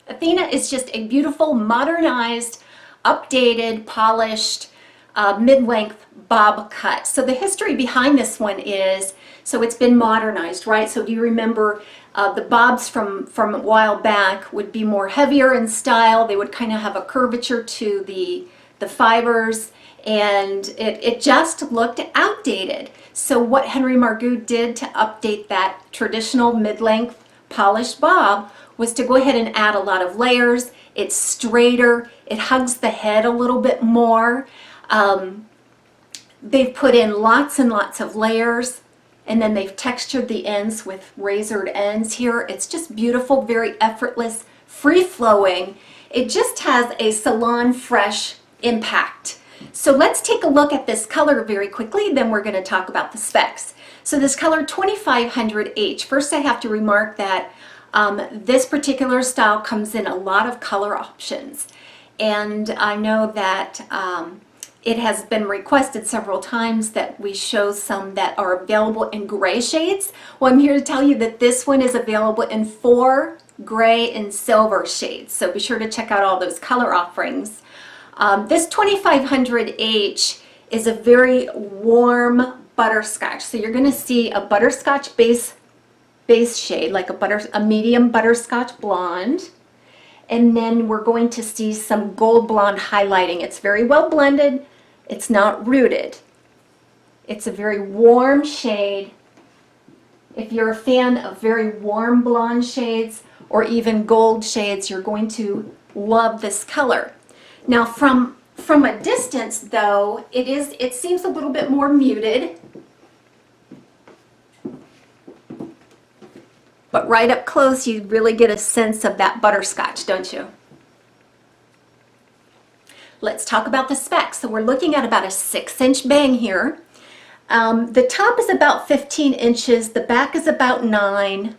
Athena is just a beautiful, modernized, updated, polished, mid-length bob cut. So the history behind this one is, so it's been modernized, right? So do you remember the bobs from a while back would be more heavier in style. They would kind of have a curvature to the fibers, and it just looked outdated. So what Henry Margu did to update that traditional mid-length polished bob was to go ahead and add a lot of layers. It's straighter, it hugs the head a little bit more. They've put in lots and lots of layers, and then they've textured the ends with razored ends here. It's just beautiful, very effortless, free-flowing. It just has a salon fresh impact. So let's take a look at this color very quickly, then we're going to talk about the specs. So this color 2500H, first I have to remark that this particular style comes in a lot of color options, and I know that it has been requested several times that we show some that are available in gray shades. Well, I'm here to tell you that this one is available in 4 gray and silver shades, so be sure to check out all those color offerings. This 2500H is a very warm butterscotch, so you're going to see a butterscotch base shade, like a medium butterscotch blonde, and then we're going to see some gold blonde highlighting. It's very well blended, it's not rooted. It's a very warm shade. If you're a fan of very warm blonde shades or even gold shades, you're going to love this color. Now from a distance though, it seems a little bit more muted. But right up close, you really get a sense of that butterscotch, don't you? Let's talk about the specs. So we're looking at about a 6-inch bang here. The top is about 15 inches, the back is about 9,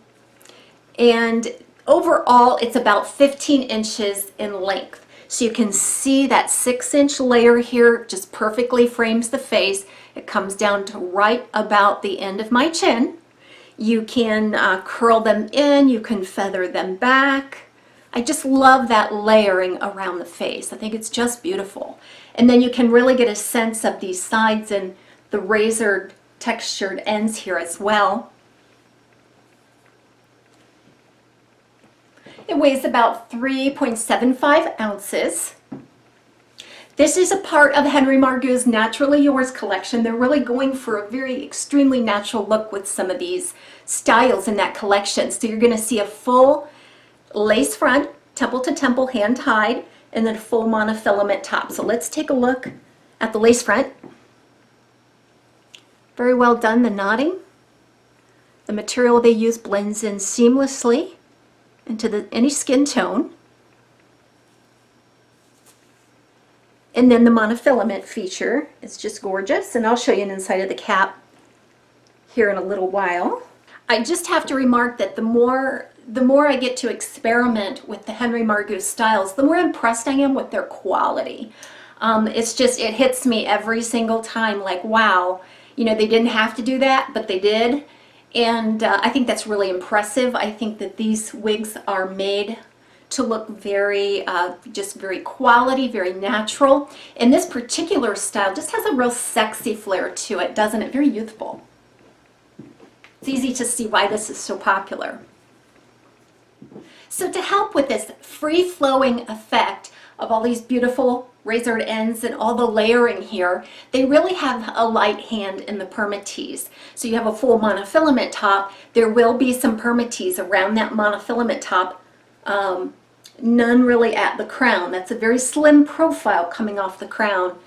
and overall it's about 15 inches in length. So you can see that 6-inch layer here just perfectly frames the face. It comes down to right about the end of my chin. You can curl them in, you can feather them back. I just love that layering around the face. I think it's just beautiful. And then you can really get a sense of these sides and the razored textured ends here as well. It weighs about 3.75 ounces. This is a part of Henry Margu's Naturally Yours collection. They're really going for a very extremely natural look with some of these styles in that collection. So you're going to see a full lace front, temple to temple, hand tied, and then a full monofilament top. So let's take a look at the lace front. Very well done, the knotting. The material they use blends in seamlessly into any skin tone. And then the monofilament feature is just gorgeous, and I'll show you an inside of the cap here in a little while. I just have to remark that the more I get to experiment with the Henry Margu styles, the more impressed I am with their quality. It's just, it hits me every single time like, wow, you know, they didn't have to do that, but they did. And I think that's really impressive. I think that these wigs are made to look very, just very quality, very natural. And this particular style just has a real sexy flair to it, doesn't it? Very youthful. It's easy to see why this is so popular. So to help with this free-flowing effect of all these beautiful razored ends and all the layering here, they really have a light hand in the permatease. So you have a full monofilament top. There will be some permatease around that monofilament top. None really at the crown. That's a very slim profile coming off the crown.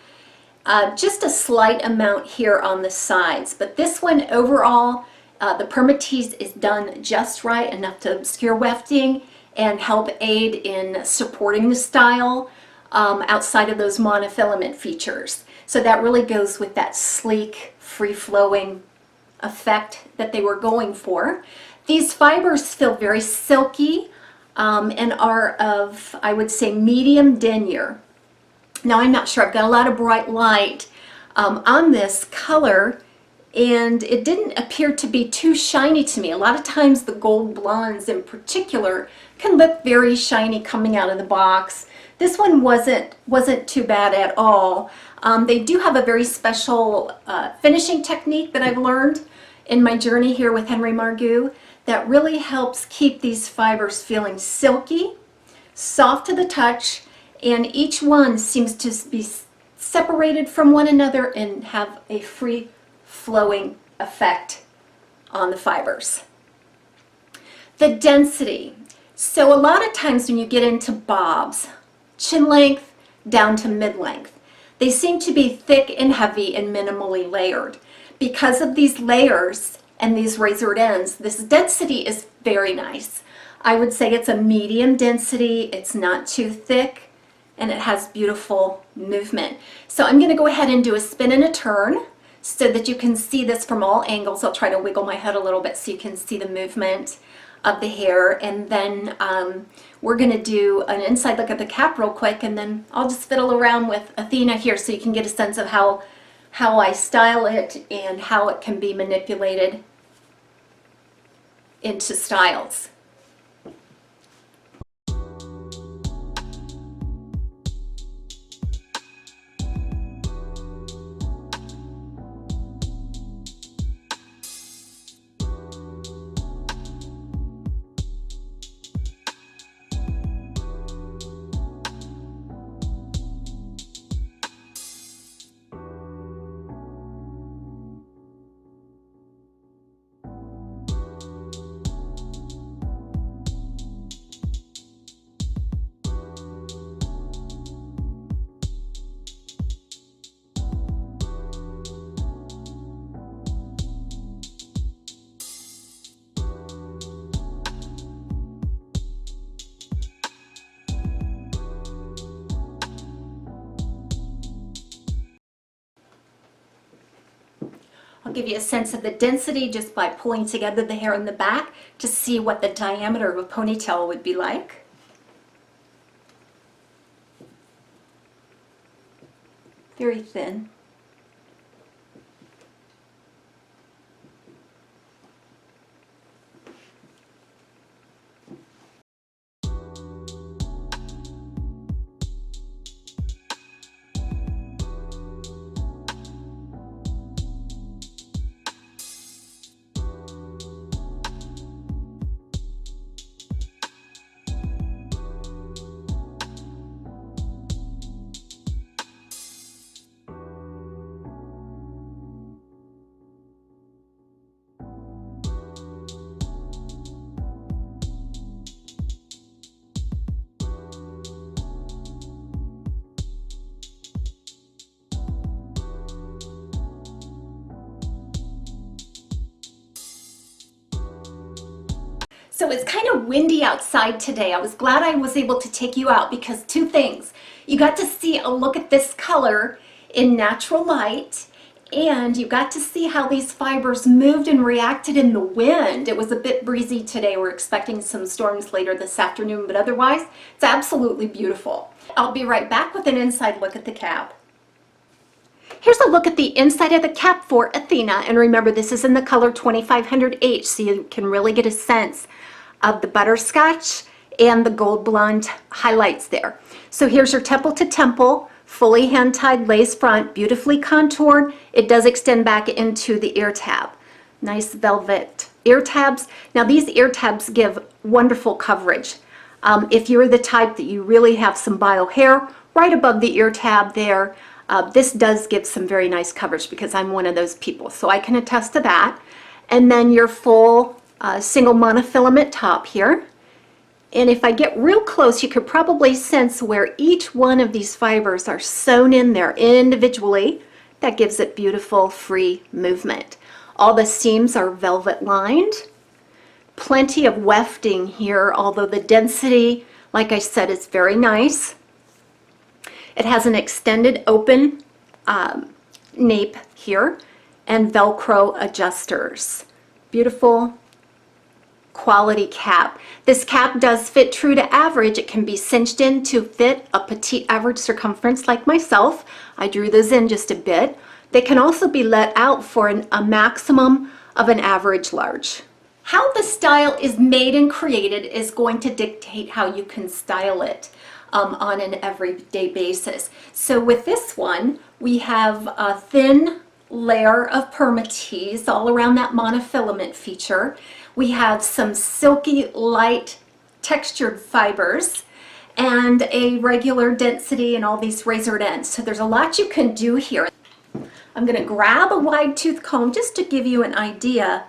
Just a slight amount here on the sides. But this one overall, the permatease is done just right, enough to obscure wefting and help aid in supporting the style outside of those monofilament features. So that really goes with that sleek, free-flowing effect that they were going for. These fibers feel very silky and are of, I would say, medium denier. Now I'm not sure, I've got a lot of bright light on this color, and it didn't appear to be too shiny to me. A lot of times the gold blondes in particular can look very shiny coming out of the box. This one wasn't too bad at all. They do have a very special finishing technique that I've learned in my journey here with Henry Margu that really helps keep these fibers feeling silky, soft to the touch, and each one seems to be separated from one another and have a free flowing effect on the fibers. The density. So a lot of times when you get into bobs, chin length down to mid-length, they seem to be thick and heavy and minimally layered. Because of these layers and these razored ends, this density is very nice. I would say it's a medium density, it's not too thick, and it has beautiful movement. So I'm going to go ahead and do a spin and a turn so that you can see this from all angles. I'll try to wiggle my head a little bit so you can see the movement of the hair, and then we're going to do an inside look at the cap real quick, and then I'll just fiddle around with Athena here so you can get a sense of how I style it and how it can be manipulated into styles. I'll give you a sense of the density just by pulling together the hair in the back to see what the diameter of a ponytail would be like. Very thin. So it's kind of windy outside today. I was glad I was able to take you out because two things. You got to see a look at this color in natural light, and you got to see how these fibers moved and reacted in the wind. It was a bit breezy today. We're expecting some storms later this afternoon, but otherwise it's absolutely beautiful. I'll be right back with an inside look at the cap. Here's a look at the inside of the cap for Athena, and remember this is in the color 2500H, so you can really get a sense of the butterscotch and the gold blonde highlights there. So here's your temple to temple, fully hand-tied lace front, beautifully contoured. It does extend back into the ear tab. Nice velvet ear tabs. Now these ear tabs give wonderful coverage. If you're the type that you really have some bio hair right above the ear tab there, this does give some very nice coverage because I'm one of those people, so I can attest to that. And then your full single monofilament top here. And if I get real close, you could probably sense where each one of these fibers are sewn in there individually. That gives it beautiful free movement. All the seams are velvet lined. Plenty of wefting here, although the density, like I said, is very nice. It has an extended open nape here and Velcro adjusters. Beautiful quality cap. This cap does fit true to average. It can be cinched in to fit a petite average circumference like myself. I drew those in just a bit. They can also be let out for a maximum of an average large. How the style is made and created is going to dictate how you can style it on an everyday basis. So with this one, we have a thin layer of permatease all around that monofilament feature. We have some silky, light, textured fibers and a regular density and all these razored ends. So there's a lot you can do here. I'm going to grab a wide tooth comb just to give you an idea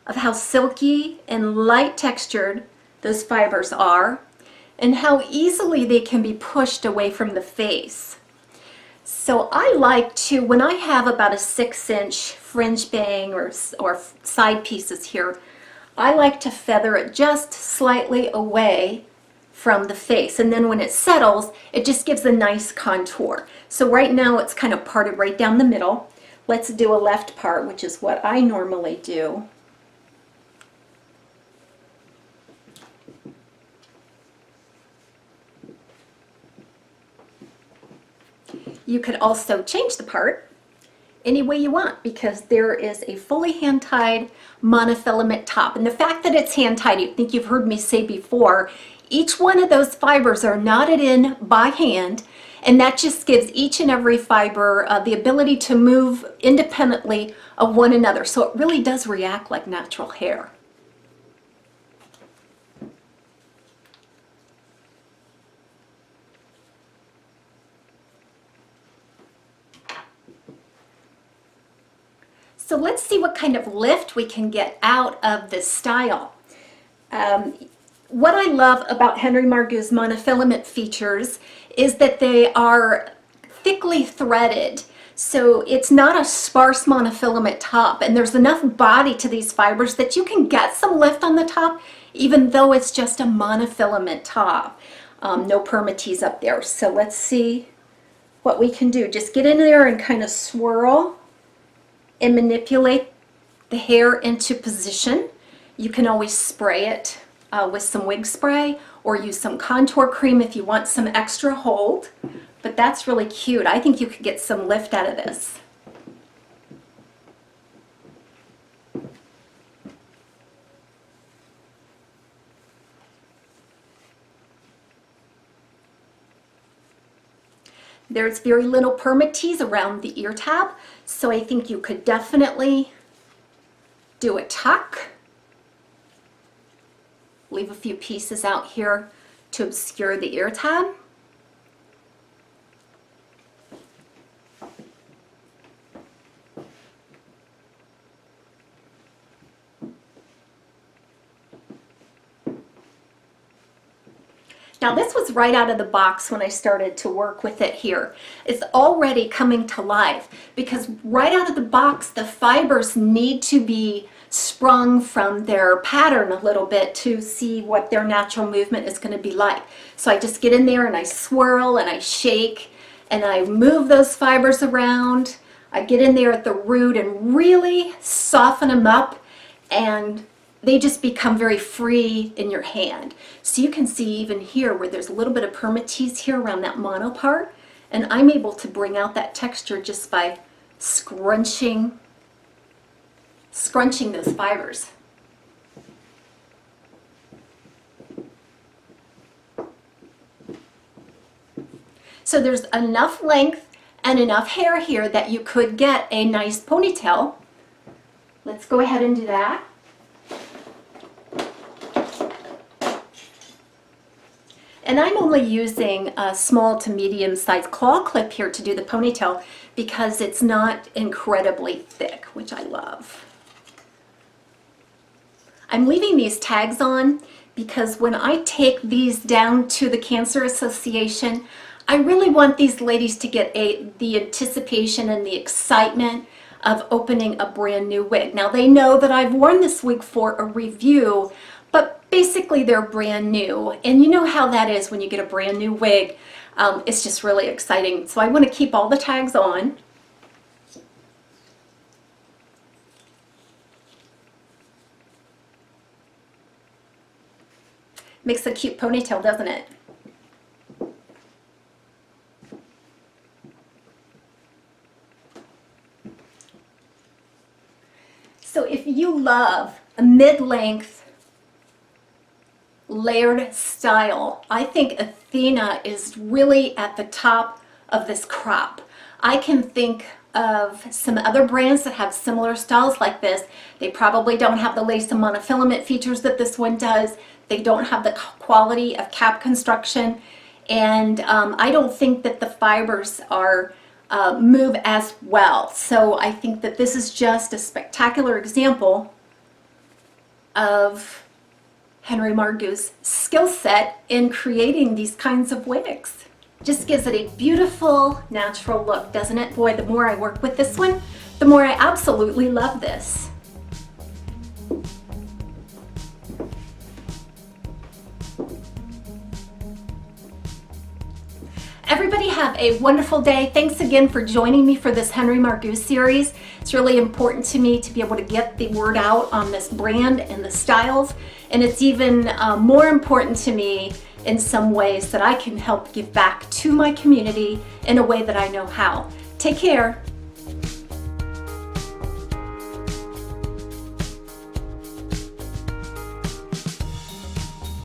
of how silky and light textured those fibers are and how easily they can be pushed away from the face. So I like to, when I have about a 6-inch fringe bang or side pieces here, I like to feather it just slightly away from the face, and then when it settles, it just gives a nice contour. So right now it's kind of parted right down the middle. Let's do a left part, which is what I normally do. You could also change the part any way you want because there is a fully hand-tied monofilament top. And the fact that it's hand-tied, I think you've heard me say before, each one of those fibers are knotted in by hand, and that just gives each and every fiber the ability to move independently of one another. So it really does react like natural hair. So let's see what kind of lift we can get out of this style. What I love about Henry Margu's monofilament features is that they are thickly threaded. So it's not a sparse monofilament top, and there's enough body to these fibers that you can get some lift on the top even though it's just a monofilament top. No permatease up there. So let's see what we can do. Just get in there and kind of swirl and manipulate the hair into position. You can always spray it with some wig spray or use some contour cream if you want some extra hold. But that's really cute. I think you could get some lift out of this. There's very little permatease around the ear tab, so I think you could definitely do a tuck. Leave a few pieces out here to obscure the ear tab. Now this was right out of the box when I started to work with it here. It's already coming to life because right out of the box the fibers need to be sprung from their pattern a little bit to see what their natural movement is going to be like. So I just get in there and I swirl and I shake and I move those fibers around. I get in there at the root and really soften them up, and they just become very free in your hand. So you can see even here where there's a little bit of permatease here around that mono part, and I'm able to bring out that texture just by scrunching those fibers. So there's enough length and enough hair here that you could get a nice ponytail. Let's go ahead and do that. And I'm only using a small to medium sized claw clip here to do the ponytail because it's not incredibly thick, which I love. I'm leaving these tags on because when I take these down to the Cancer Association, I really want these ladies to get the anticipation and the excitement of opening a brand new wig. Now they know that I've worn this wig for a review, but basically they're brand new, and you know how that is when you get a brand new wig. It's just really exciting. So I want to keep all the tags on. Makes a cute ponytail, doesn't it? So if you love a mid-length layered style. I think Athena is really at the top of this crop. I can think of some other brands that have similar styles like this. They probably don't have the lace and monofilament features that this one does. They don't have the quality of cap construction, and I don't think that the fibers are move as well. So I think that this is just a spectacular example of Henry Margu's skill set in creating these kinds of wigs. Just gives it a beautiful natural look, doesn't it? Boy, the more I work with this one, the more I absolutely love this. Everybody have a wonderful day. Thanks again for joining me for this Henry Margu series. It's really important to me to be able to get the word out on this brand and the styles, and it's even more important to me in some ways that I can help give back to my community in a way that I know how. Take care.